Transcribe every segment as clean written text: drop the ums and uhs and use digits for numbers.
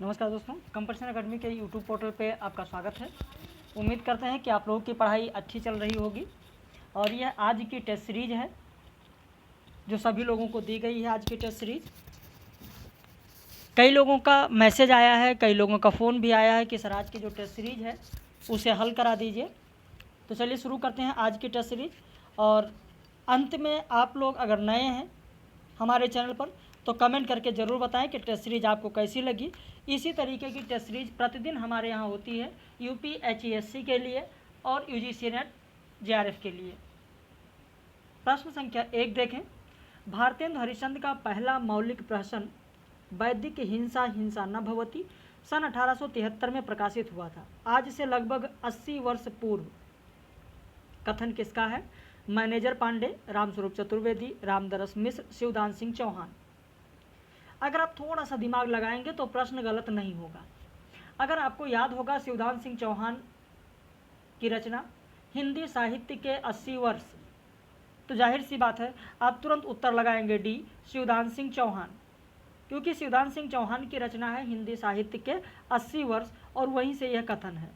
नमस्कार दोस्तों, competition academy के यूट्यूब पोर्टल पे आपका स्वागत है। उम्मीद करते हैं कि आप लोगों की पढ़ाई अच्छी चल रही होगी और यह आज की टेस्ट सीरीज है जो सभी लोगों को दी गई है। आज की टेस्ट सीरीज कई लोगों का मैसेज आया है, कई लोगों का फ़ोन भी आया है कि सर आज की जो टेस्ट सीरीज है उसे हल करा दीजिए। तो चलिए शुरू करते हैं आज की टेस्ट सीरीज। और अंत में आप लोग अगर नए हैं हमारे चैनल पर तो कमेंट करके ज़रूर बताएं कि टेस्ट सीरीज आपको कैसी लगी। इसी तरीके की टेस्ट सीरीज प्रतिदिन हमारे यहाँ होती है यूपी HESC के लिए और UGC नेट JRF के लिए। प्रश्न संख्या 1 देखें। भारतेंदु हरिश्चंद्र का पहला मौलिक प्रहसन वैदिक हिंसा हिंसा न भवति सन 1873 में प्रकाशित हुआ था। आज से लगभग 80 वर्ष पूर्व। कथन किसका है? मैनेजर पांडे, रामस्वरूप चतुर्वेदी, रामदरस मिश्र, शिवदान सिंह चौहान। अगर आप थोड़ा सा दिमाग लगाएंगे तो प्रश्न गलत नहीं होगा। अगर आपको याद होगा शिवदान सिंह चौहान की रचना हिंदी साहित्य के 80 वर्ष, तो जाहिर सी बात है आप तुरंत उत्तर लगाएंगे डी, शिवदान सिंह चौहान, क्योंकि शिवदान सिंह चौहान की रचना है हिंदी साहित्य के 80 वर्ष और वहीं से यह कथन है।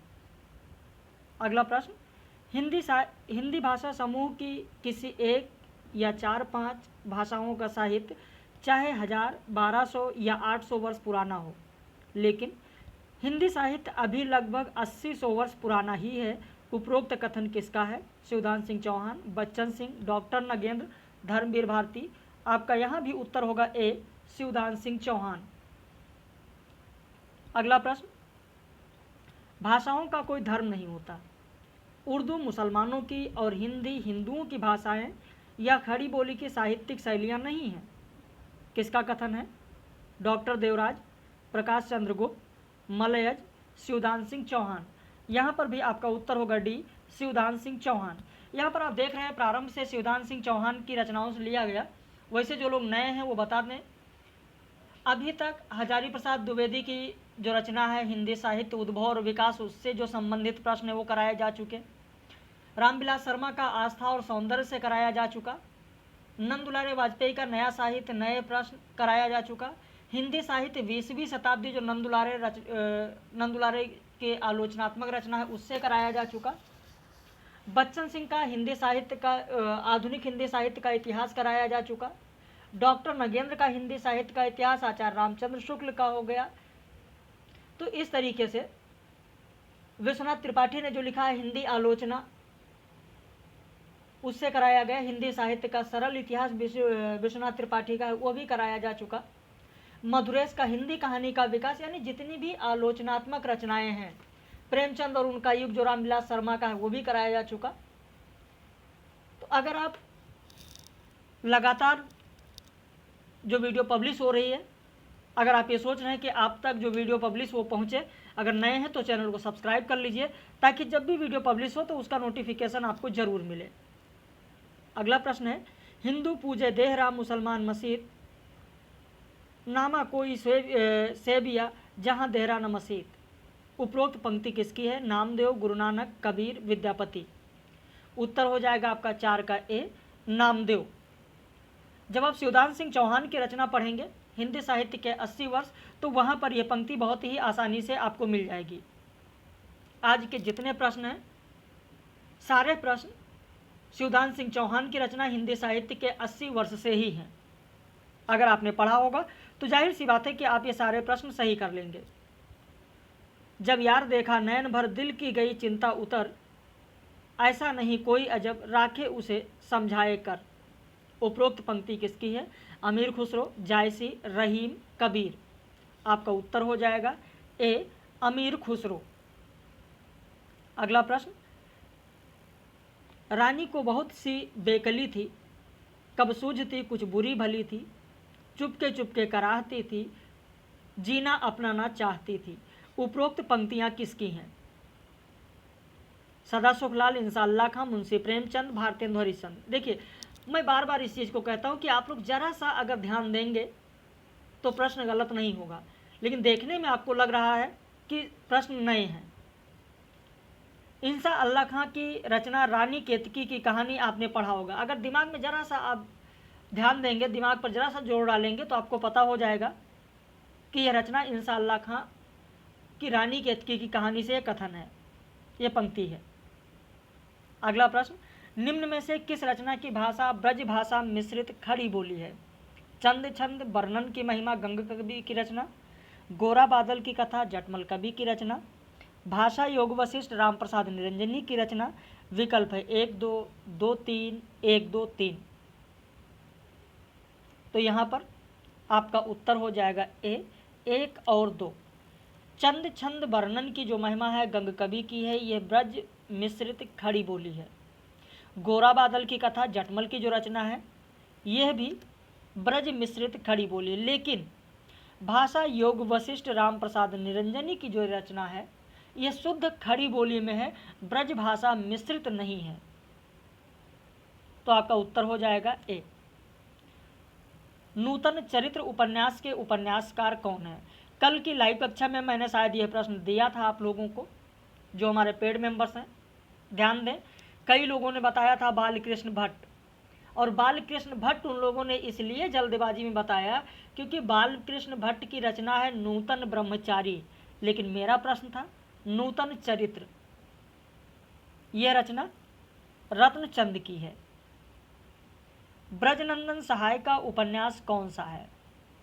अगला प्रश्न, हिंदी भाषा समूह की किसी एक या 4-5 भाषाओं का साहित्य चाहे 1000, 1200 या 800 वर्ष पुराना हो, लेकिन हिंदी साहित्य अभी लगभग 80-100 वर्ष पुराना ही है। उपरोक्त कथन किसका है? शिवदान सिंह चौहान, बच्चन सिंह, डॉक्टर नगेंद्र, धर्मवीर भारती। आपका यहाँ भी उत्तर होगा ए, शिवदान सिंह चौहान। अगला प्रश्न, भाषाओं का कोई धर्म नहीं होता। उर्दू मुसलमानों की और हिंदी हिंदुओं की भाषाएं या खड़ी बोली की साहित्यिक शैलियाँ नहीं हैं। किसका कथन है? डॉक्टर देवराज, प्रकाश चंद्र गुप्त, मलयज, शिवदान सिंह चौहान। यहाँ पर भी आपका उत्तर होगा डी, शिवदान सिंह चौहान। यहाँ पर आप देख रहे हैं प्रारंभ से शिवदान सिंह चौहान की रचनाओं से लिया गया। वैसे जो लोग नए हैं वो बता दें, अभी तक हजारी प्रसाद द्विवेदी की जो रचना है हिंदी साहित्य उद्भव और विकास, उससे जो संबंधित प्रश्न है वो कराए जा चुके। रामविलास शर्मा का आस्था और सौंदर्य से कराया जा चुका। नंद दुलारे वाजपेयी का नया साहित्य नए प्रश्न कराया जा चुका। हिंदी साहित्य 20वीं शताब्दी जो नंद दुलारे के आलोचनात्मक रचना है उससे कराया जा चुका। बच्चन सिंह का हिंदी साहित्य का आधुनिक हिंदी साहित्य का इतिहास कराया जा चुका। डॉक्टर नगेंद्र का हिंदी साहित्य का इतिहास आचार्य रामचंद्र शुक्ल का हो गया। तो इस तरीके से विश्वनाथ त्रिपाठी ने जो लिखा है हिंदी आलोचना, उससे कराया गया। हिंदी साहित्य का सरल इतिहास विश्वनाथ त्रिपाठी का वो भी कराया जा चुका। मधुरेश का हिंदी कहानी का विकास, यानी जितनी भी आलोचनात्मक रचनाएं हैं, प्रेमचंद और उनका युग जो रामविलास शर्मा का है वो भी कराया जा चुका। तो अगर आप लगातार जो वीडियो पब्लिश हो रही है, अगर आप ये सोच रहे हैं कि आप तक जो वीडियो पब्लिश वो पहुँचे, अगर नए हैं तो चैनल को सब्सक्राइब कर लीजिए ताकि जब भी वीडियो पब्लिश हो तो उसका नोटिफिकेशन आपको ज़रूर मिले। अगला प्रश्न है, हिंदू पूजे देह राम मुसलमान मस्जिद, नामा कोई सेबिया जहाँ देहरा न मस्जिद। उपरोक्त पंक्ति किसकी है? नामदेव, गुरु नानक, कबीर, विद्यापति। उत्तर हो जाएगा आपका 4 का ए, नामदेव। जब आप शिवदान सिंह चौहान की रचना पढ़ेंगे हिंदी साहित्य के 80 वर्ष, तो वहाँ पर यह पंक्ति बहुत ही आसानी से आपको मिल जाएगी। आज के जितने प्रश्न हैं सारे प्रश्न शिवदान सिंह चौहान की रचना हिंदी साहित्य के 80 वर्ष से ही हैं। अगर आपने पढ़ा होगा तो जाहिर सी बात है कि आप ये सारे प्रश्न सही कर लेंगे। जब यार देखा नैन भर दिल की गई चिंता उतर, ऐसा नहीं कोई अजब राखे उसे समझाए कर। उपरोक्त पंक्ति किसकी है? अमीर खुसरो, जायसी, रहीम, कबीर। आपका उत्तर हो जाएगा ए, अमीर खुसरो। अगला प्रश्न, रानी को बहुत सी बेकली थी, कब सूझती कुछ बुरी भली थी, चुपके चुपके कराहती थी, जीना अपना ना चाहती थी। उपरोक्त पंक्तियाँ किसकी हैं? सदा सुखलाल, इंसाल्लाह खां, मुंशी प्रेमचंद, भारतेंदु हरिश्चंद्र। देखिए, मैं बार बार इस चीज़ को कहता हूँ कि आप लोग ज़रा सा अगर ध्यान देंगे तो प्रश्न गलत नहीं होगा, लेकिन देखने में आपको लग रहा है कि प्रश्न नए हैं। इंसा अल्लाह खां की रचना रानी केतकी की कहानी आपने पढ़ा होगा। अगर दिमाग में ज़रा सा आप ध्यान देंगे, दिमाग पर ज़रा सा जोर डालेंगे तो आपको पता हो जाएगा कि यह रचना इंशाअल्लाह खां की रानी केतकी की कहानी से कथन है। यह पंक्ति है। अगला प्रश्न, निम्न में से किस रचना की भाषा ब्रज भाषा मिश्रित खड़ी बोली है? चंद छंद वर्णन की महिमा गंग कवि की रचना, गोरा बादल की कथा जटमल कवि की रचना, भाषा योग वशिष्ठ राम प्रसाद निरंजनी की रचना। विकल्प है 1 2 2 3 1 2 3। तो यहाँ पर आपका उत्तर हो जाएगा ए 1 और 2। चंद छंद वर्णन की जो महिमा है गंग कवि की है, ये ब्रज मिश्रित खड़ी बोली है। गोरा बादल की कथा जटमल की जो रचना है यह भी ब्रज मिश्रित खड़ी बोली है। लेकिन भाषा योग वशिष्ठ राम प्रसाद निरंजनी की जो रचना है यह शुद्ध खड़ी बोली में है, ब्रज भाषा मिश्रित नहीं है। तो आपका उत्तर हो जाएगा ए। नूतन चरित्र उपन्यास के उपन्यासकार कौन है? कल की लाइव कक्षा में मैंने शायद यह प्रश्न दिया था आप लोगों को, जो हमारे पेड मेंबर्स हैं। ध्यान दें, कई लोगों ने बताया था बालकृष्ण भट्ट, और बालकृष्ण भट्ट उन लोगों ने इसलिए जल्दबाजी में बताया क्योंकि बालकृष्ण भट्ट की रचना है नूतन ब्रह्मचारी, लेकिन मेरा प्रश्न था नूतन चरित्र। यह रचना रत्नचंद की है। ब्रजनंदन सहाय का उपन्यास कौन सा है?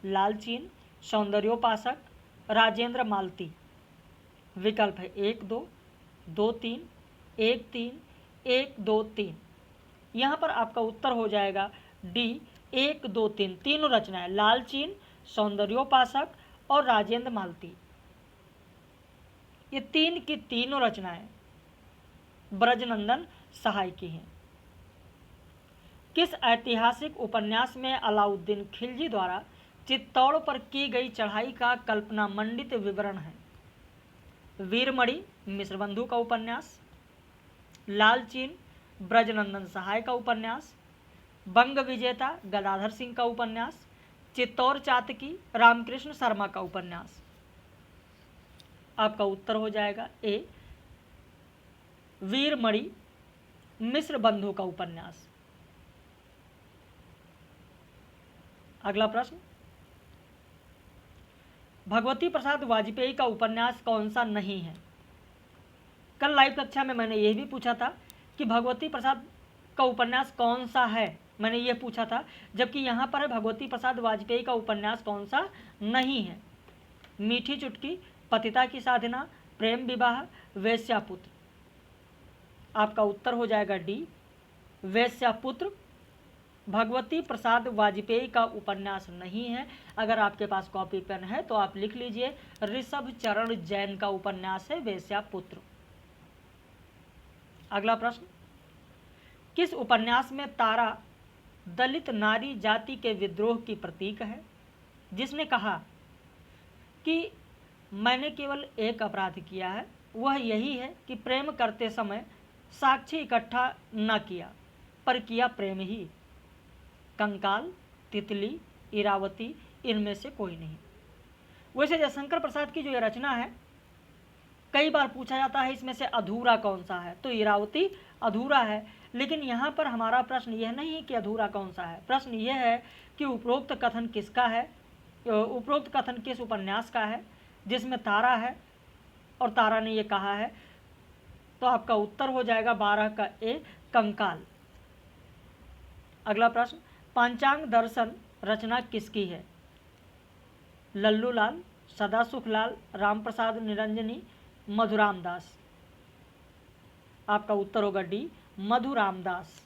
लालचीन, सौंदर्योपासक, राजेंद्र मालती। विकल्प है 1 2 2 3 1 3 1 2 3। यहाँ पर आपका उत्तर हो जाएगा डी 1 2 3। तीनों रचनाएं लालचीन, सौंदर्योपासक और राजेंद्र मालती, ये तीन की तीनों रचनाएं ब्रजनंदन सहाय की हैं। किस ऐतिहासिक उपन्यास में अलाउद्दीन खिलजी द्वारा चित्तौड़ पर की गई चढ़ाई का कल्पना मंडित विवरण है? वीरमणि मिश्रबंधु का उपन्यास, लालचीन ब्रजनंदन सहाय का उपन्यास, बंग विजेता गदाधर सिंह का उपन्यास, चित्तौड़ चातकी रामकृष्ण शर्मा का उपन्यास। आपका उत्तर हो जाएगा ए वीरमणि मिश्रबंधु का उपन्यास। अगला प्रश्न, भगवती प्रसाद वाजपेयी का उपन्यास कौन सा नहीं है? कल लाइव कक्षा में मैंने यह भी पूछा था कि भगवती प्रसाद का उपन्यास कौन सा है, मैंने ये पूछा था, जबकि यहाँ पर है भगवती प्रसाद वाजपेयी का उपन्यास कौन सा नहीं है। मीठी चुटकी, पतिता की साधना, प्रेम विवाह, वेश्यापुत्र। आपका उत्तर हो जाएगा डी वेश्यापुत्र भगवती प्रसाद वाजपेयी का उपन्यास नहीं है। अगर आपके पास कॉपी पेन है तो आप लिख लीजिए, ऋषभ चरण जैन का उपन्यास है वेश्यापुत्र। अगला प्रश्न, किस उपन्यास में तारा दलित नारी जाति के विद्रोह की प्रतीक है, जिसने कहा कि मैंने केवल एक अपराध किया है, वह यही है कि प्रेम करते समय साक्षी इकट्ठा न किया पर किया प्रेम ही? कंकाल, तितली, इरावती, इनमें से कोई नहीं। वैसे जयशंकर प्रसाद की जो ये रचना है, कई बार पूछा जाता है इसमें से अधूरा कौन सा है, तो इरावती अधूरा है। लेकिन यहाँ पर हमारा प्रश्न यह नहीं है कि अधूरा कौन सा है, प्रश्न यह है कि उपरोक्त कथन किसका है, उपरोक्त कथन किस उपन्यास का है जिसमें तारा है और तारा ने ये कहा है। तो आपका उत्तर हो जाएगा 12 का ए कंकाल। अगला प्रश्न, पांचांग दर्शन रचना किसकी है? लल्लू लाल, सदासुख लाल, राम प्रसाद निरंजनी, मधुराम दास। आपका उत्तर होगा डी मधुराम दास।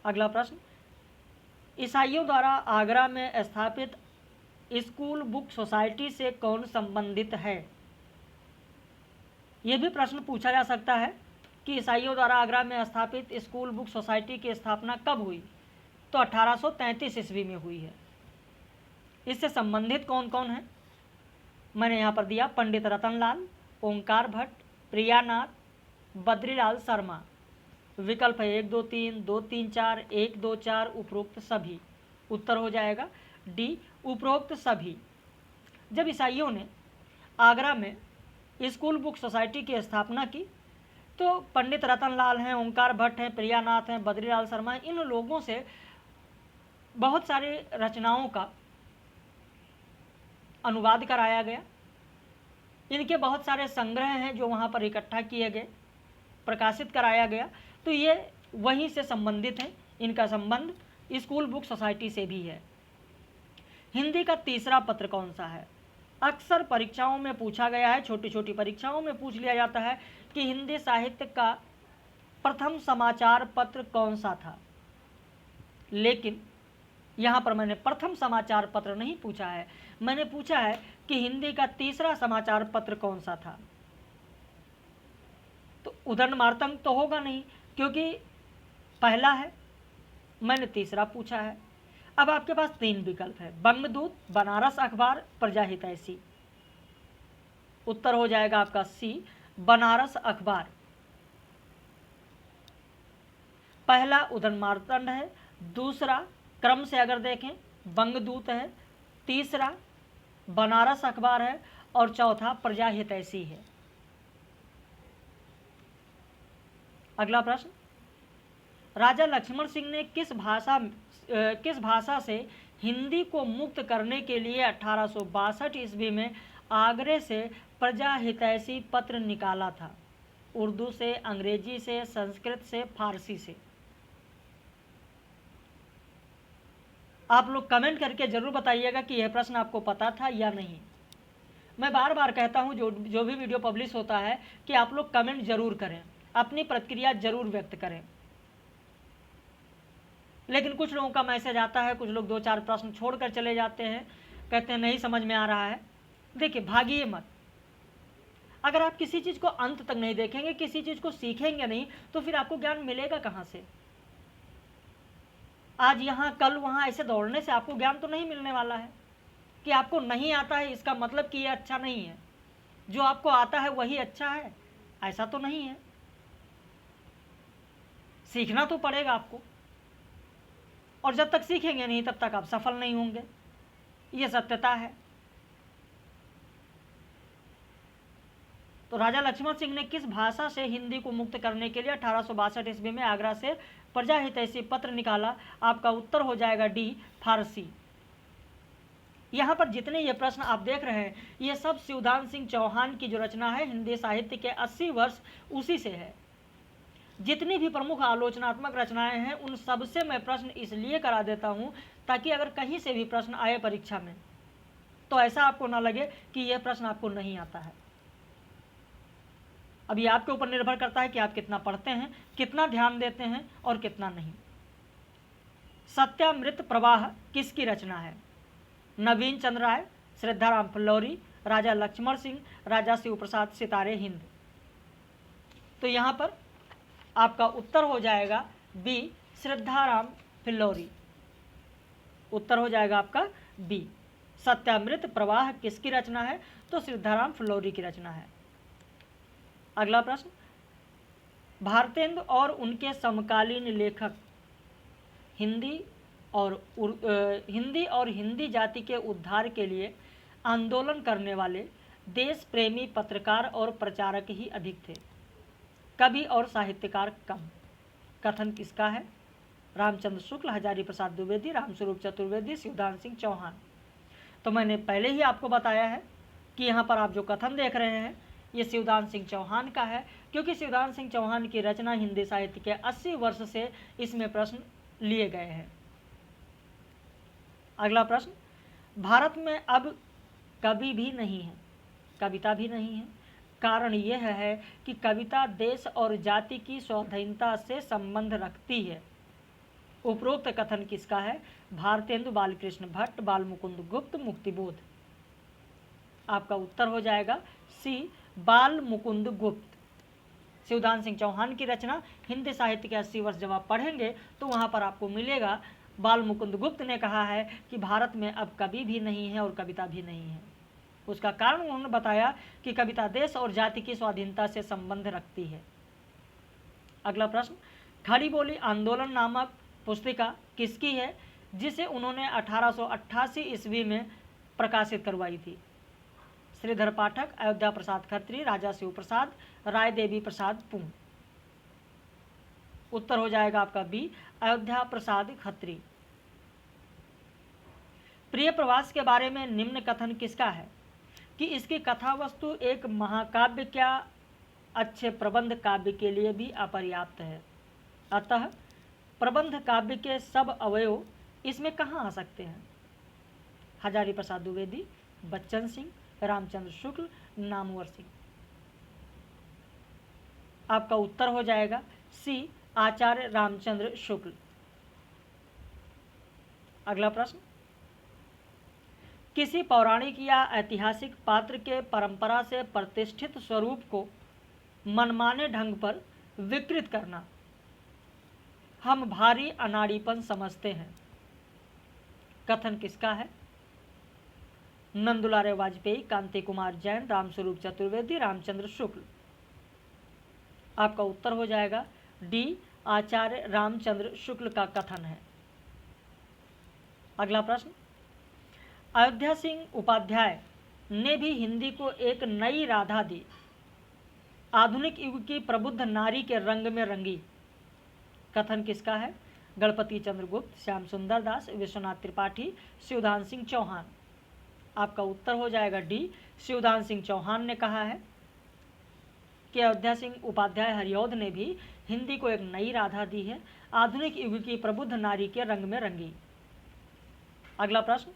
अगला प्रश्न, ईसाइयों द्वारा आगरा में स्थापित स्कूल बुक सोसाइटी से कौन संबंधित है? यह भी प्रश्न पूछा जा सकता है कि ईसाइयों द्वारा आगरा में स्थापित स्कूल बुक सोसाइटी की स्थापना कब हुई? तो 1833 ईस्वी में हुई है। इससे संबंधित कौन कौन है मैंने यहाँ पर दिया, पंडित रतनलाल, ओंकार भट्ट, प्रियानाथ, बद्रीलाल शर्मा। विकल्प है 1 2 3 2 3 4 1 2 4 उपरोक्त सभी। उत्तर हो जाएगा डी उपरोक्त सभी। जब ईसाइयों ने आगरा में स्कूल बुक सोसाइटी की स्थापना की तो पंडित रतनलाल हैं, ओंकार भट्ट हैं, प्रियानाथ हैं, बद्रीलाल शर्मा, इन लोगों से बहुत सारे रचनाओं का अनुवाद कराया गया। इनके बहुत सारे संग्रह हैं जो वहाँ पर इकट्ठा किए गए, प्रकाशित कराया गया। तो ये वहीं से संबंधित है, इनका संबंध स्कूल बुक सोसाइटी से भी है। हिंदी का तीसरा पत्र कौन सा है? अक्सर परीक्षाओं में पूछा गया है, छोटी छोटी परीक्षाओं में पूछ लिया जाता है कि हिंदी साहित्य का प्रथम समाचार पत्र कौन सा था। लेकिन यहाँ पर मैंने प्रथम समाचार पत्र नहीं पूछा है, मैंने पूछा है कि हिंदी का तीसरा समाचार पत्र कौन सा था। तो उदंड मार्तंग तो होगा नहीं, क्योंकि पहला है, मैंने तीसरा पूछा है। अब आपके पास 3 विकल्प है, बंगदूत, बनारस अखबार, प्रजा हितैषी। उत्तर हो जाएगा आपका सी, बनारस अखबार। पहला उदंड मार्तंड है, दूसरा क्रम से अगर देखें बंगदूत है, तीसरा बनारस अखबार है और चौथा प्रजा हितैषी है। अगला प्रश्न, राजा लक्ष्मण सिंह ने किस भाषा से हिंदी को मुक्त करने के लिए 1862 ईस्वी में आगरे से प्रजा हितैषी पत्र निकाला था? उर्दू से, अंग्रेजी से, संस्कृत से, फारसी से? आप लोग कमेंट करके ज़रूर बताइएगा कि यह प्रश्न आपको पता था या नहीं। मैं बार बार कहता हूँ जो भी वीडियो पब्लिश होता है कि आप लोग कमेंट ज़रूर करें, अपनी प्रतिक्रिया ज़रूर व्यक्त करें। लेकिन कुछ लोगों का मैसेज आता है, कुछ लोग 2-4 प्रश्न छोड़कर चले जाते हैं, कहते हैं नहीं समझ में आ रहा है। देखिए, भागिए मत। अगर आप किसी चीज़ को अंत तक नहीं देखेंगे, किसी चीज़ को सीखेंगे नहीं, तो फिर आपको ज्ञान मिलेगा कहाँ से? आज यहाँ कल वहाँ ऐसे दौड़ने से आपको ज्ञान तो नहीं मिलने वाला है। कि आपको नहीं आता है इसका मतलब कि ये अच्छा नहीं है, जो आपको आता है वही अच्छा है, ऐसा तो नहीं है। सीखना तो पड़ेगा आपको, और जब तक सीखेंगे नहीं तब तक आप सफल नहीं होंगे, ये सत्यता है। तो राजा लक्ष्मण सिंह ने किस भाषा से हिंदी को मुक्त करने के लिए 1862 ईस्वी में आगरा से प्रजा हितैषी पत्र निकाला? आपका उत्तर हो जाएगा डी, फारसी। यहाँ पर जितने ये प्रश्न आप देख रहे हैं, ये सब शिवदान सिंह चौहान की जो रचना है हिंदी साहित्य के 80 वर्ष उसी से है। जितनी भी प्रमुख आलोचनात्मक रचनाएं हैं उन सब से मैं प्रश्न इसलिए करा देता हूँ ताकि अगर कहीं से भी प्रश्न आए परीक्षा में तो ऐसा आपको ना लगे कि यह प्रश्न आपको नहीं आता है। अब ये आपके ऊपर निर्भर करता है कि आप कितना पढ़ते हैं, कितना ध्यान देते हैं और कितना नहीं। सत्यामृत प्रवाह किसकी रचना है? नवीन चंद्र राय, श्रद्धाराम फिल्लौरी, राजा लक्ष्मण सिंह, राजा शिव प्रसाद सितारे हिंद। तो यहाँ पर आपका उत्तर हो जाएगा बी, श्रद्धाराम फिल्लौरी। उत्तर हो जाएगा आपका बी। सत्यामृत प्रवाह किसकी रचना है? तो श्रद्धाराम फिल्लौरी की रचना है। अगला प्रश्न, भारतेंदु और उनके समकालीन लेखक हिंदी और हिंदी जाति के उद्धार के लिए आंदोलन करने वाले देश प्रेमी पत्रकार और प्रचारक ही अधिक थे, कवि और साहित्यकार कम। कथन किसका है? रामचंद्र शुक्ल, हजारी प्रसाद द्विवेदी, रामस्वरूप चतुर्वेदी, शिवदान सिंह चौहान। तो मैंने पहले ही आपको बताया है कि यहाँ पर आप जो कथन देख रहे हैं ये शिवदान सिंह चौहान का है, क्योंकि शिवदान सिंह चौहान की रचना हिंदी साहित्य के 80 वर्ष से इसमें प्रश्न लिए गए हैं। अगला प्रश्न, भारत में अब कवि भी नहीं है, कविता भी नहीं है। कारण यह है कि कविता देश और जाति की स्वाधीनता से संबंध रखती है। उपरोक्त कथन किसका है? भारतेंदु, बालकृष्ण भट्ट, बालमुकुंद गुप्त, मुक्तिबोध। आपका उत्तर हो जाएगा सी, बालमुकुंद गुप्त। शिवदान सिंह चौहान की रचना हिंदी साहित्य के 80 वर्ष जब आप पढ़ेंगे तो वहाँ पर आपको मिलेगा बालमुकुंद गुप्त ने कहा है कि भारत में अब कवि भी नहीं है और कविता भी नहीं है। उसका कारण उन्होंने बताया कि कविता देश और जाति की स्वाधीनता से संबंध रखती है। अगला प्रश्न, खड़ी बोली आंदोलन नामक पुस्तिका किसकी है जिसे उन्होंने 1888 ईस्वी में प्रकाशित करवाई थी? श्रीधर पाठक, अयोध्या प्रसाद खत्री, राजा शिव प्रसाद, राय देवी प्रसाद पुंग। उत्तर हो जाएगा आपका बी, अयोध्या प्रसाद खत्री। प्रिय प्रवास के बारे में निम्न कथन किसका है कि इसकी कथा वस्तु एक महाकाव्य क्या अच्छे प्रबंध काव्य के लिए भी अपर्याप्त है, अतः प्रबंध काव्य के सब अवयव इसमें कहाँ आ सकते हैं। हजारी प्रसाद द्विवेदी, बच्चन सिंह, रामचंद्र शुक्ल, नामवर सिंह। आपका उत्तर हो जाएगा सी, आचार्य रामचंद्र शुक्ल। अगला प्रश्न, किसी पौराणिक या ऐतिहासिक पात्र के परंपरा से प्रतिष्ठित स्वरूप को मनमाने ढंग पर विकृत करना हम भारी अनाड़ीपन समझते हैं। कथन किसका है। नंदुलारे वाजपेयी, कांति कुमार जैन, रामस्वरूप चतुर्वेदी, रामचंद्र शुक्ल। आपका उत्तर हो जाएगा डी, आचार्य रामचंद्र शुक्ल का कथन है। अगला प्रश्न, अयोध्या सिंह उपाध्याय ने भी हिंदी को एक नई राधा दी, आधुनिक युग की प्रबुद्ध नारी के रंग में रंगी। कथन किसका है। गणपति चंद्र गुप्त, श्याम सुंदर दास, विश्वनाथ त्रिपाठी, शिवदान सिंह चौहान। आपका उत्तर हो जाएगा डी, शिवदान सिंह चौहान ने कहा है कि अयोध्या सिंह उपाध्याय हरिऔध ने भी हिंदी को एक नई राधा दी है, आधुनिक युग की प्रबुद्ध नारी के रंग में रंगी। अगला प्रश्न,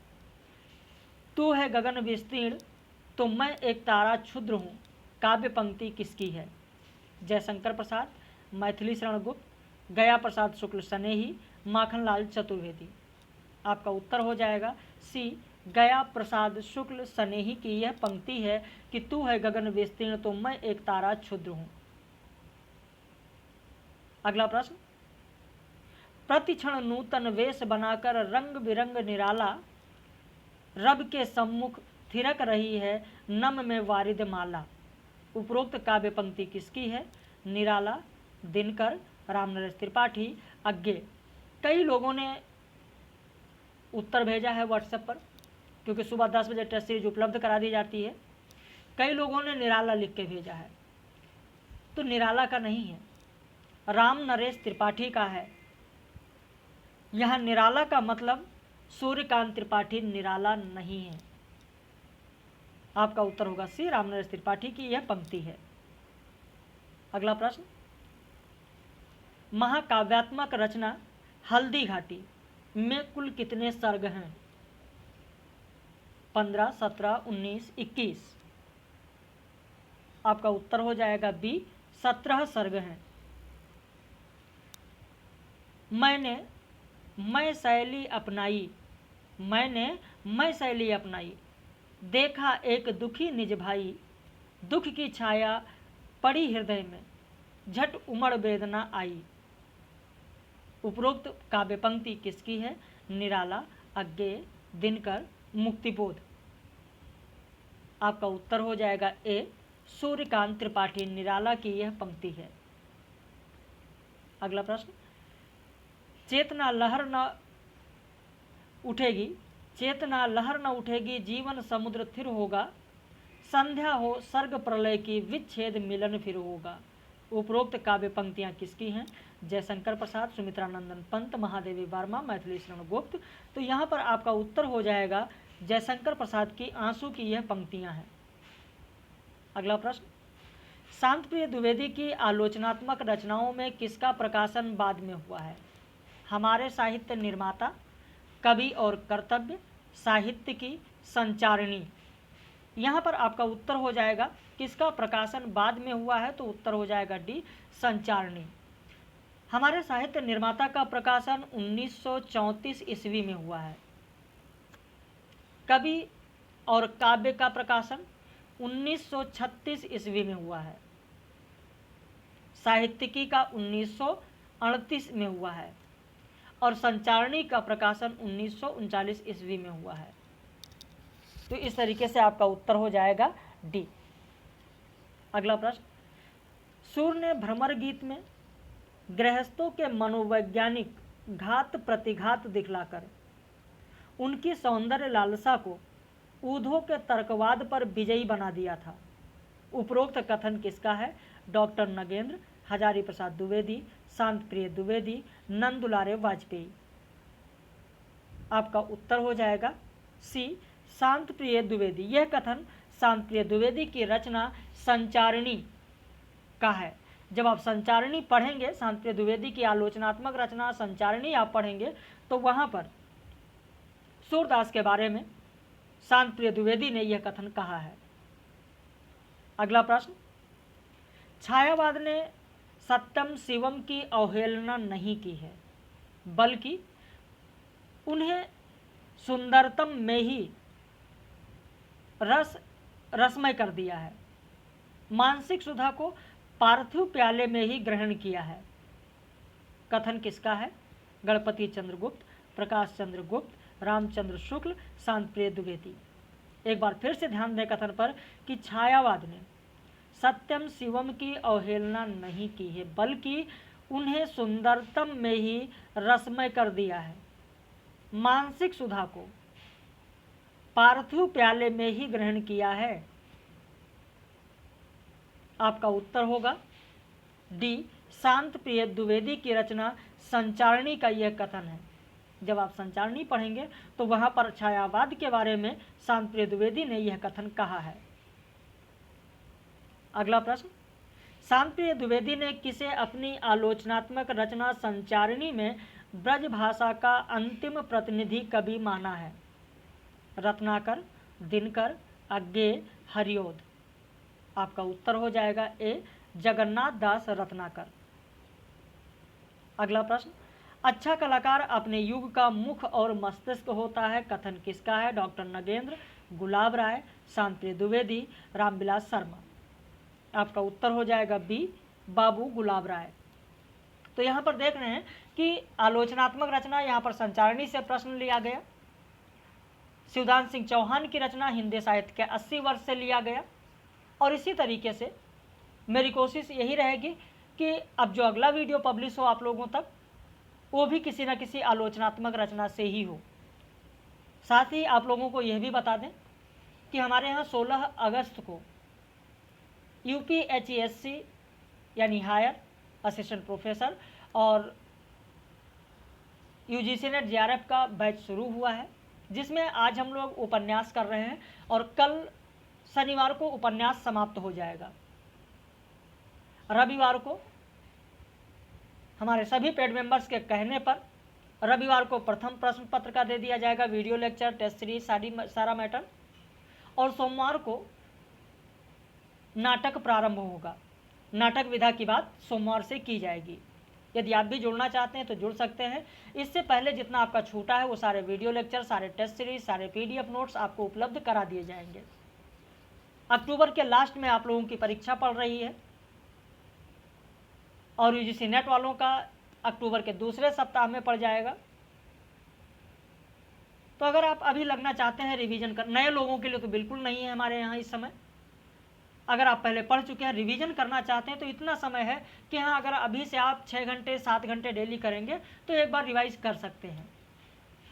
तू है गगन विस्तीर्ण तो मैं एक तारा क्षुद्र हूँ, काव्य पंक्ति किसकी है। जयशंकर प्रसाद, मैथिली शरण गुप्त, गया प्रसाद शुक्ल स्नेही, माखनलाल चतुर्वेदी। आपका उत्तर हो जाएगा सी, गया प्रसाद शुक्ल स्नेही की यह पंक्ति है कि तू है गगन विस्तीर्ण तो मैं एक तारा क्षुद्र हूँ। अगला प्रश्न, प्रतिक्षण नूतन वेश बनाकर रंग बिरंग निराला रब के सम्मुख थिरक रही है नम में वारिद माला। उपरोक्त काव्य पंक्ति किसकी है। निराला, दिनकर, रामनरेश त्रिपाठी, अज्ञे। कई लोगों ने उत्तर भेजा है व्हाट्सएप पर, क्योंकि सुबह 10 बजे टेस्ट सीरीज उपलब्ध करा दी जाती है। कई लोगों ने निराला लिख के भेजा है, तो निराला का नहीं है, राम नरेश त्रिपाठी का है। यह निराला का मतलब सूर्यकांत त्रिपाठी निराला नहीं है। आपका उत्तर होगा सी, राम नरेश त्रिपाठी की यह पंक्ति है। अगला प्रश्न, महाकाव्यात्मक रचना हल्दी घाटी में कुल कितने सर्ग हैं। 15, 17, 19, 21। आपका उत्तर हो जाएगा बी, 17 सर्ग हैं। मैं शैली अपनाई, मैं शैली अपनाई, देखा एक दुखी निज भाई, दुख की छाया पड़ी हृदय में, झट उमड़ वेदना आई। उपरोक्त काव्य पंक्ति किसकी है। निराला, अज्ञेय, दिनकर, मुक्तिबोध। आपका उत्तर हो जाएगा ए, सूर्यकांत त्रिपाठी निराला की यह पंक्ति है। अगला प्रश्न, चेतना लहर न उठेगी, जीवन समुद्र थिर होगा, संध्या हो सर्ग प्रलय की, विच्छेद मिलन फिर होगा। उपरोक्त काव्य पंक्तियां किसकी हैं। जयशंकर प्रसाद, सुमित्रा नंदन पंत, महादेवी वर्मा, मैथिली शरण गुप्त। तो यहाँ पर आपका उत्तर हो जाएगा जयशंकर प्रसाद की आंसू की यह पंक्तियां हैं। अगला प्रश्न, शांत प्रिय द्विवेदी की आलोचनात्मक रचनाओं में किसका प्रकाशन बाद में हुआ है। हमारे साहित्य निर्माता, कवि और कर्तव्य, साहित्य की संचारणी। यहाँ पर आपका उत्तर हो जाएगा किसका प्रकाशन बाद में हुआ है, तो उत्तर हो जाएगा डी, संचारणी। हमारे साहित्य निर्माता का प्रकाशन 1934 ईस्वी में हुआ है। कवि और काव्य का प्रकाशन 1936 ईस्वी में हुआ है। साहित्यिकी का 1938 में हुआ है और संचारणी का प्रकाशन 1939 ईस्वी में हुआ है। तो इस तरीके से आपका उत्तर हो जाएगा डी। अगला प्रश्न, सूर ने भ्रमर गीत में गृहस्थों के मनोवैज्ञानिक घात प्रतिघात दिखलाकर उनकी सौंदर्य लालसा को ऊधों के तर्कवाद पर विजयी बना दिया था। उपरोक्त कथन किसका है। डॉक्टर नगेंद्र, हजारी प्रसाद द्विवेदी, शांत प्रिय द्विवेदी, नंदुलारे वाजपेयी। आपका उत्तर हो जाएगा सी शांत प्रिय द्विवेदी। यह कथन शांत प्रिय द्विवेदी की रचना संचारिणी का है। जब आप संचारिणी पढ़ेंगे, शांत प्रिय द्विवेदी की आलोचनात्मक रचना संचारिणी आप पढ़ेंगे, तो वहां पर सूरदास के बारे में शांत प्रिय द्विवेदी ने यह कथन कहा है। अगला प्रश्न, छायावाद ने सत्यम शिवम की अवहेलना नहीं की है, बल्कि उन्हें सुंदरतम में ही रसमय कर दिया है। मानसिक सुधा को पार्थिव प्याले में ही ग्रहण किया है। कथन किसका है? गणपति चंद्र गुप्त, प्रकाश चंद्र गुप्त, रामचंद्र शुक्ल, शांत प्रिय द्विवेदी। एक बार फिर से ध्यान दें कथन पर कि छायावाद ने सत्यम शिवम की अवहेलना नहीं की है, बल्कि उन्हें सुंदरतम में ही रसमय कर दिया है। मानसिक सुधा को पार्थिव प्याले में ही ग्रहण किया है। आपका उत्तर होगा डी, शांत प्रिय द्विवेदी की रचना संचारिणी का यह कथन है। जब आप संचारिणी पढ़ेंगे तो वहां पर छायावाद के बारे में शांत प्रिय द्विवेदी ने यह कथन कहा है। अगला प्रश्न, शांत प्रिय द्विवेदी ने किसे अपनी आलोचनात्मक रचना संचारिणी में ब्रज भाषा का अंतिम प्रतिनिधि कवि माना है? रत्नाकर, दिनकर, अज्ञेय, हरिओद। आपका उत्तर हो जाएगा ए, जगन्नाथ दास रत्नाकर। अगला प्रश्न, अच्छा कलाकार अपने युग का मुख और मस्तिष्क होता है। कथन किसका है? डॉक्टर नगेंद्र, गुलाब राय, शांत प्रिय द्विवेदी, रामविलास शर्मा। आपका उत्तर हो जाएगा बी, बाबू गुलाब राय। तो यहाँ पर देख रहे हैं कि आलोचनात्मक रचना यहाँ पर संचारिणी से प्रश्न लिया गया। शिवदान सिंह चौहान की रचना हिंदी साहित्य के 80 वर्ष से लिया गया। और इसी तरीके से मेरी कोशिश यही रहेगी कि अब जो अगला वीडियो पब्लिश हो आप लोगों तक, वो भी किसी न किसी आलोचनात्मक रचना से ही हो। साथ ही आप लोगों को यह भी बता दें कि हमारे यहाँ 16 अगस्त को UPHESC यानी हायर असिस्टेंट प्रोफेसर और UGC नेट JRF का बैच शुरू हुआ है, जिसमें आज हम लोग उपन्यास कर रहे हैं और कल शनिवार को उपन्यास समाप्त हो जाएगा। रविवार को हमारे सभी पेड मेंबर्स के कहने पर रविवार को प्रथम प्रश्न पत्र का दे दिया जाएगा, वीडियो लेक्चर, टेस्ट सीरीज, सारा मैटर। और सोमवार को नाटक प्रारंभ होगा। नाटक विधा की बात सोमवार से की जाएगी। यदि आप भी जुड़ना चाहते हैं तो जुड़ सकते हैं। इससे पहले जितना आपका छूटा है वो सारे वीडियो लेक्चर, सारे टेस्ट सीरीज, सारे PDF नोट्स आपको उपलब्ध करा दिए जाएंगे। अक्टूबर के लास्ट में आप लोगों की परीक्षा पड़ रही है और UGC नेट वालों का अक्टूबर के दूसरे सप्ताह में पड़ जाएगा। तो अगर आप अभी लगना चाहते हैं रिवीजन कर, नए लोगों के लिए तो बिल्कुल नहीं है हमारे यहाँ इस समय। अगर आप पहले पढ़ चुके हैं, रिवीजन करना चाहते हैं तो इतना समय है कि हाँ, अगर अभी से आप 6 घंटे 7 घंटे डेली करेंगे तो एक बार रिवाइज कर सकते हैं।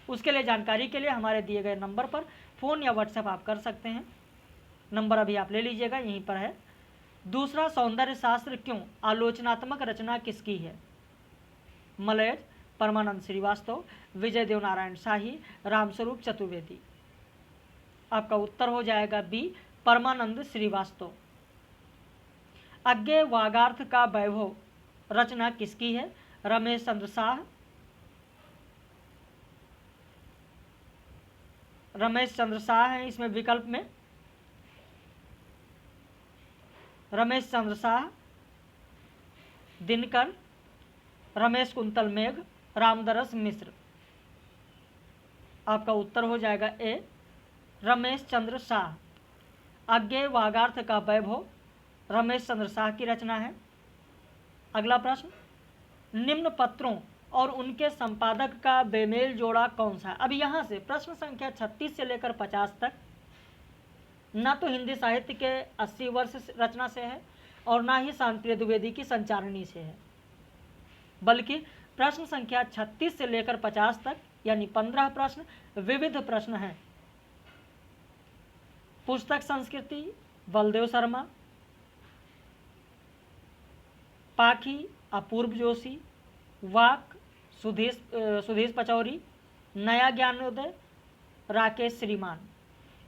उसके लिए जानकारी के लिए हमारे दिए गए नंबर पर फ़ोन या व्हाट्सएप आप कर सकते हैं। नंबर अभी आप ले लीजिएगा, यहीं पर है। दूसरा, सौंदर्य शास्त्र क्यों आलोचनात्मक रचना किसकी है? मलयज, परमानंद श्रीवास्तव, विजय देव नारायण शाही, रामस्वरूप चतुर्वेदी। आपका उत्तर हो जाएगा बी, परमानंद श्रीवास्तव। अज्ञेय वागार्थ का वैभव रचना किसकी है? रमेश चंद्र शाह, रमेश चंद्र शाह है इसमें विकल्प में। रमेश चंद्र शाह, दिनकर, रमेश कुंतल मेघ, रामदरस मिश्र। आपका उत्तर हो जाएगा ए, रमेश चंद्र शाह। अज्ञेय वागार्थ का वैभव रमेश चंद्र शाह की रचना है। अगला प्रश्न, निम्न पत्रों और उनके संपादक का बेमेल जोड़ा कौन सा है? अब यहाँ से प्रश्न संख्या 36 से लेकर 50 तक न तो हिंदी साहित्य के 80 वर्ष रचना से है और ना ही शांत प्रिय द्विवेदी की संचारिणी से है, बल्कि प्रश्न संख्या 36 से लेकर 50 तक यानी 15 प्रश्न विविध प्रश्न हैं। पुस्तक संस्कृति बलदेव शर्मा, पाखी अपूर्व जोशी, वाक सुधीश पचौरी, नया ज्ञानोदय राकेश श्रीमान।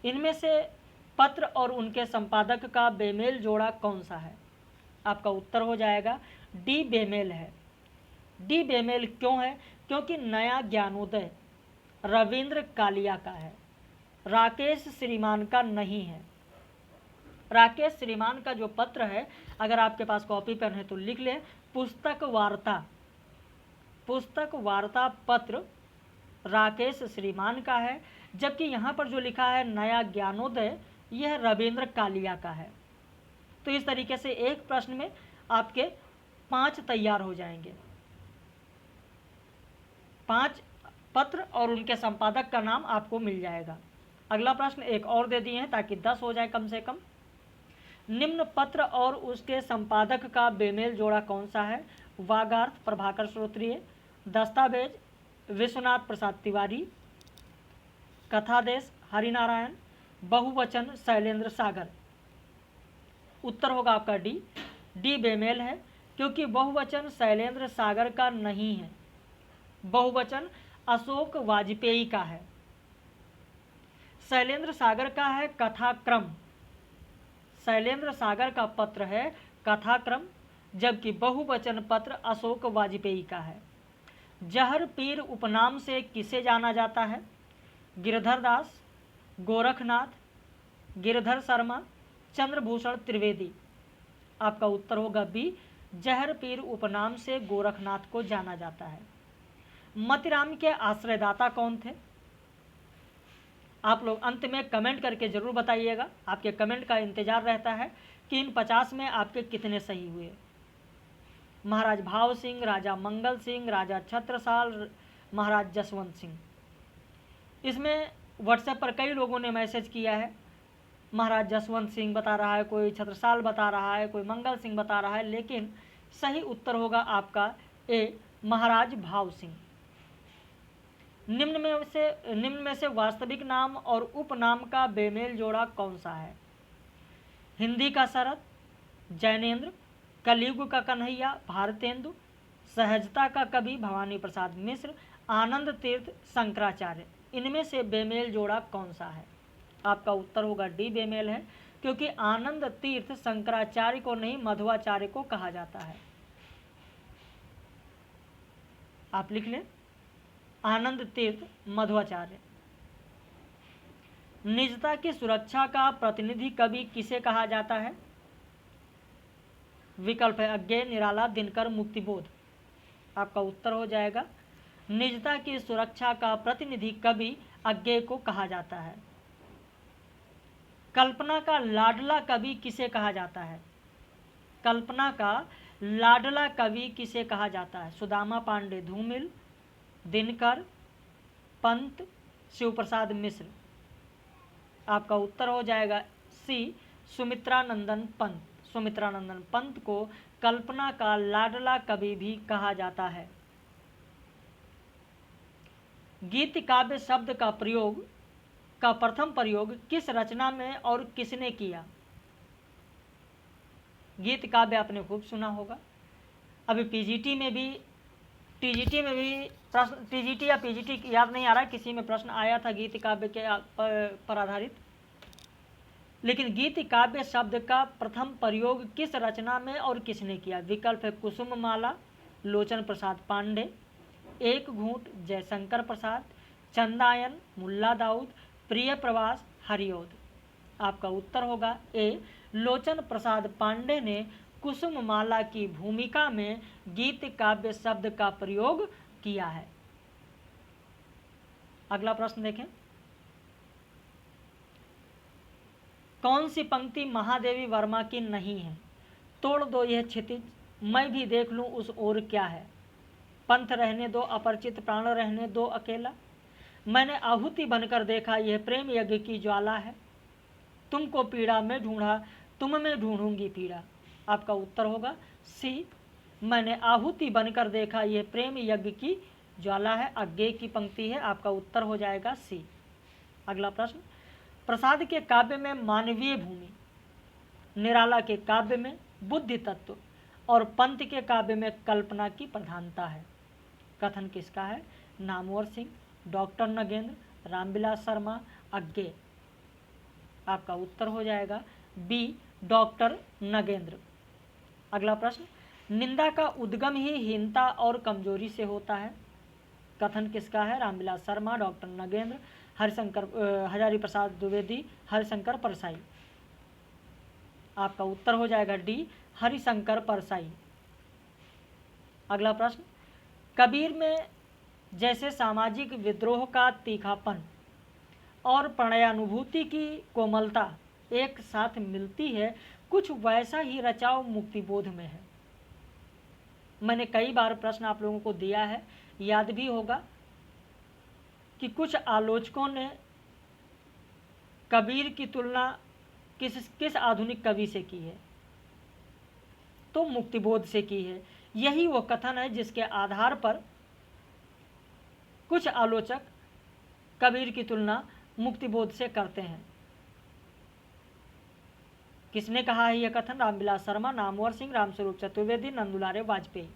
इनमें से पत्र और उनके संपादक का बेमेल जोड़ा कौन सा है? आपका उत्तर हो जाएगा डी बेमेल है। डी बेमेल क्यों है? क्योंकि नया ज्ञानोदय रविंद्र कालिया का है, राकेश श्रीमान का नहीं है। राकेश श्रीमान का जो पत्र है, अगर आपके पास कॉपी पेन है तो लिख लें, पुस्तक वार्ता पत्र राकेश श्रीमान का है। जबकि यहाँ पर जो लिखा है नया ज्ञानोदय, यह रविंद्र कालिया का है। तो इस तरीके से एक प्रश्न में आपके 5 तैयार हो जाएंगे। 5 पत्र और उनके संपादक का नाम आपको मिल जाएगा। अगला प्रश्न एक और दे दिए हैं ताकि 10 हो जाए कम से कम। निम्न पत्र और उसके संपादक का बेमेल जोड़ा कौन सा है? वागार्थ प्रभाकर श्रोत्रिय, दस्तावेज विश्वनाथ प्रसाद तिवारी, कथादेश हरिनारायण, बहुवचन शैलेंद्र सागर। उत्तर होगा आपका डी। डी बेमेल है क्योंकि बहुवचन शैलेंद्र सागर का नहीं है, बहुवचन अशोक वाजपेयी का है। शैलेंद्र सागर का है कथाक्रम, शैलेंद्र सागर का पत्र है कथाक्रम, जबकि बहुवचन पत्र अशोक वाजपेयी का है। जहर पीर उपनाम से किसे जाना जाता है? गिरधर दास, गोरखनाथ, गिरधर शर्मा, चंद्रभूषण त्रिवेदी। आपका उत्तर होगा बी, जहर पीर उपनाम से गोरखनाथ को जाना जाता है। मतिराम के आश्रयदाता कौन थे? आप लोग अंत में कमेंट करके जरूर बताइएगा, आपके कमेंट का इंतजार रहता है कि इन 50 में आपके कितने सही हुए। महाराज भाव सिंह, राजा मंगल सिंह, राजा छत्रसाल, महाराज जसवंत सिंह। इसमें व्हाट्सएप पर कई लोगों ने मैसेज किया है, महाराज जसवंत सिंह बता रहा है, कोई छत्रसाल बता रहा है, कोई मंगल सिंह बता रहा है, लेकिन सही उत्तर होगा आपका ए, महाराज भाव सिंह। निम्न में से वास्तविक नाम और उपनाम का बेमेल जोड़ा कौन सा है? हिंदी का शरद जैनेन्द्र, कलयुग का कन्हैया भारतेंदु, सहजता का कवि भवानी प्रसाद मिश्र, आनंद तीर्थ शंकराचार्य। इनमें से बेमेल जोड़ा कौन सा है? आपका उत्तर होगा डी बेमेल है क्योंकि आनंद तीर्थ शंकराचार्य को नहीं मध्वाचार्य को कहा जाता है। आप लिख लें आनंद तीर्थ मध्वाचार्य। निजता की सुरक्षा का प्रतिनिधि कवि किसे कहा जाता है? विकल्प है अज्ञेय, निराला, दिनकर, मुक्तिबोध। आपका उत्तर हो जाएगा निजता की सुरक्षा का प्रतिनिधि कवि अज्ञेय को कहा जाता है। कल्पना का लाडला कवि किसे कहा जाता है? कल्पना का लाडला कवि किसे कहा जाता है? सुदामा पांडे धूमिल, दिनकर, पंत, शिवप्रसाद मिश्र। आपका उत्तर हो जाएगा सी, सुमित्रानंदन पंत। सुमित्रानंदन पंत को कल्पना का लाडला कवि भी कहा जाता है। गीत काव्य शब्द का प्रथम प्रयोग किस रचना में और किसने किया? गीत काव्य आपने खूब सुना होगा। अभी टीजीटी में भी प्रश्न, टीजीटी या पीजीटी याद नहीं आ रहा, किसी में प्रश्न आया था गीत काव्य के पर आधारित। लेकिन गीत काव्य शब्द का प्रथम प्रयोग किस रचना में और किसने किया? विकल्प है कुसुम माला, लोचन प्रसाद पांडे, एक घूंट जयशंकर प्रसाद, चंदायन, मुल्ला दाऊद, प्रिय प्रवास, हरिओद। आपका उत्तर होगा ए, लोचन प्रसाद पांडे ने कुसुम माला की भूमिका में गीत काव्य शब्द का प्रयोग किया है। अगला प्रश्न देखें, कौन सी पंक्ति महादेवी वर्मा की नहीं है? तोड़ दो यह क्षितिज, मैं भी देख लूं उस ओर क्या है, पंथ रहने दो अपरिचित, प्राण रहने दो अकेला, मैंने आहुति बनकर देखा यह प्रेम यज्ञ की ज्वाला है, तुमको पीड़ा में ढूंढा तुम में ढूंढूंगी पीड़ा। आपका उत्तर होगा सी, मैंने आहुति बनकर देखा यह प्रेम यज्ञ की ज्वाला है। अज्ञेय की पंक्ति है। आपका उत्तर हो जाएगा सी। अगला प्रश्न, प्रसाद के काव्य में मानवीय भूमि, निराला के काव्य में बुद्धि तत्व और पंत के काव्य में कल्पना की प्रधानता है। कथन किसका है? नामवर सिंह, डॉक्टर नगेंद्र, रामविलास शर्मा अज्ञे। आपका उत्तर हो जाएगा बी डॉक्टर नगेंद्र। अगला प्रश्न, निंदा का उद्गम ही हीनता और कमजोरी से होता है। कथन किसका है? रामविलास शर्मा, डॉक्टर नगेंद्र, हजारी प्रसाद द्विवेदी, हरिशंकर परसाई। आपका उत्तर हो जाएगा डी हरिशंकर परसाई। अगला प्रश्न, कबीर में जैसे सामाजिक विद्रोह का तीखापन और प्रणयानुभूति की कोमलता एक साथ मिलती है, कुछ वैसा ही रचाव मुक्तिबोध में है। मैंने कई बार प्रश्न आप लोगों को दिया है, याद भी होगा कि कुछ आलोचकों ने कबीर की तुलना किस आधुनिक कवि से की है, तो मुक्तिबोध से की है। यही वो कथन है जिसके आधार पर कुछ आलोचक कबीर की तुलना मुक्तिबोध से करते हैं। किसने कहा है यह कथन? रामविलास शर्मा, नामवर सिंह, रामस्वरूप चतुर्वेदी, नंदुलारे वाजपेयी।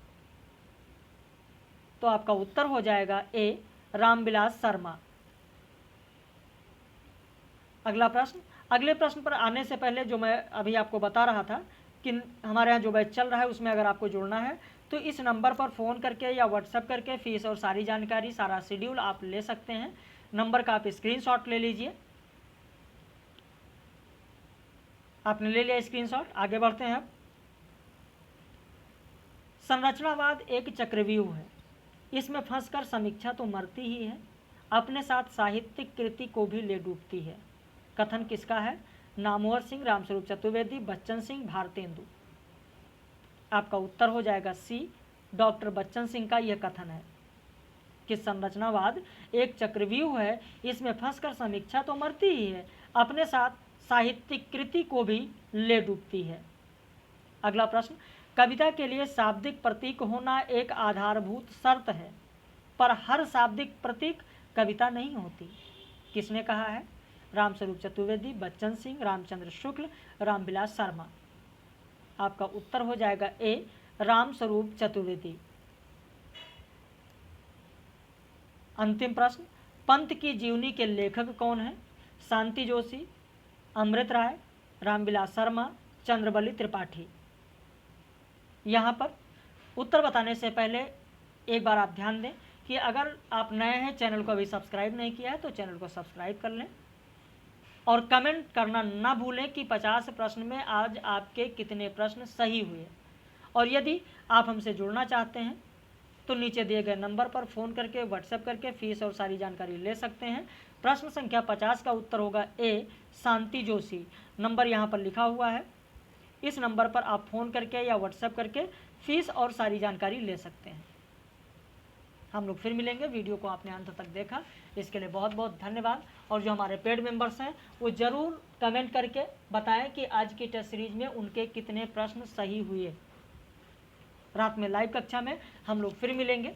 तो आपका उत्तर हो जाएगा ए रामविलास शर्मा। अगला प्रश्न, अगले प्रश्न पर आने से पहले जो मैं अभी आपको बता रहा था कि हमारे यहाँ जो बैच चल रहा है उसमें अगर आपको जुड़ना है तो इस नंबर पर फ़ोन करके या व्हाट्सएप करके फीस और सारी जानकारी, सारा शेड्यूल आप ले सकते हैं। नंबर का आप स्क्रीनशॉट ले लीजिए। आपने ले लिया स्क्रीनशॉट, आगे बढ़ते हैं अब। संरचनावाद एक चक्रव्यूह है, इसमें फंसकर समीक्षा तो मरती ही है, अपने साथ साहित्यिक कृति को भी ले डूबती है। कथन किसका है? नामवर सिंह, रामस्वरूप चतुर्वेदी, बच्चन सिंह, भारतेंदु। आपका उत्तर हो जाएगा सी डॉक्टर बच्चन सिंह का यह कथन है कि संरचनावाद एक चक्रव्यूह है, इसमें फंसकर समीक्षा तो मरती ही है, अपने साथ साहित्यिक कृति को भी ले डूबती है। अगला प्रश्न, कविता के लिए शाब्दिक प्रतीक होना एक आधारभूत शर्त है, पर हर शाब्दिक प्रतीक कविता नहीं होती। किसने कहा है? रामस्वरूप चतुर्वेदी, बच्चन सिंह, रामचंद्र शुक्ल, रामविलास शर्मा। आपका उत्तर हो जाएगा ए रामस्वरूप चतुर्वेदी। अंतिम प्रश्न, पंत की जीवनी के लेखक कौन है? शांति जोशी, अमृत राय, रामविलास शर्मा, चंद्रबली त्रिपाठी। यहाँ पर उत्तर बताने से पहले एक बार आप ध्यान दें कि अगर आप नए हैं, चैनल को अभी सब्सक्राइब नहीं किया है तो चैनल को सब्सक्राइब कर लें और कमेंट करना ना भूलें कि 50 प्रश्न में आज आपके कितने प्रश्न सही हुए। और यदि आप हमसे जुड़ना चाहते हैं तो नीचे दिए गए नंबर पर फ़ोन करके, व्हाट्सएप करके फीस और सारी जानकारी ले सकते हैं। प्रश्न संख्या 50 का उत्तर होगा ए शांति जोशी। नंबर यहाँ पर लिखा हुआ है, इस नंबर पर आप फ़ोन करके या व्हाट्सएप करके फीस और सारी जानकारी ले सकते हैं। हम लोग फिर मिलेंगे। वीडियो को आपने अंत तक देखा इसके लिए बहुत बहुत धन्यवाद। और जो हमारे पेड मेंबर्स हैं वो ज़रूर कमेंट करके बताएं कि आज की टेस्ट सीरीज में उनके कितने प्रश्न सही हुए। रात में लाइव कक्षा में हम लोग फिर मिलेंगे।